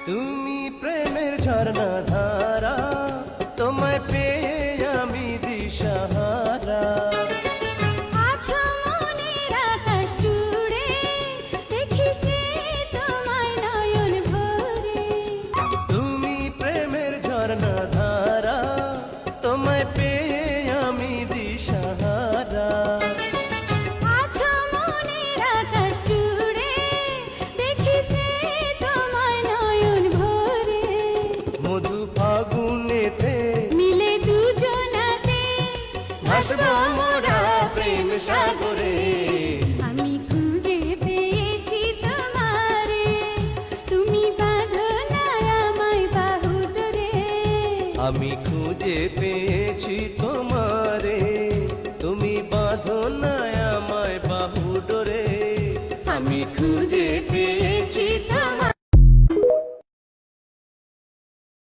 তুমি প্রেমের ঝর্ণা ধারা, তোমায় পেয়ে আমি দিশাহারা। আছো মনের আকাশ জুড়ে, দেখেছি তোমায় নয়ন ভরে। তুমি প্রেমের ঝর্ণা ধারা, তোমায় পেয়ে আমি দিশাহারা। আছো মনের আকাশ জুড়ে, দেখেছি তোমায় নয়ন ভরে। মধু ফাগুনেতে মিলে দুজনাতে ভাসবো মোরা প্রেম সাগরে। আমি খুঁজে পেয়েছি তোমারে, তুমি বাঁধো না আমায় বাহু ডোরে। আমি খুঁজে পেয়েছি তোমারে, তুমি বাঁধো না আমায় বাহু ডোরে। আমি খুঁজে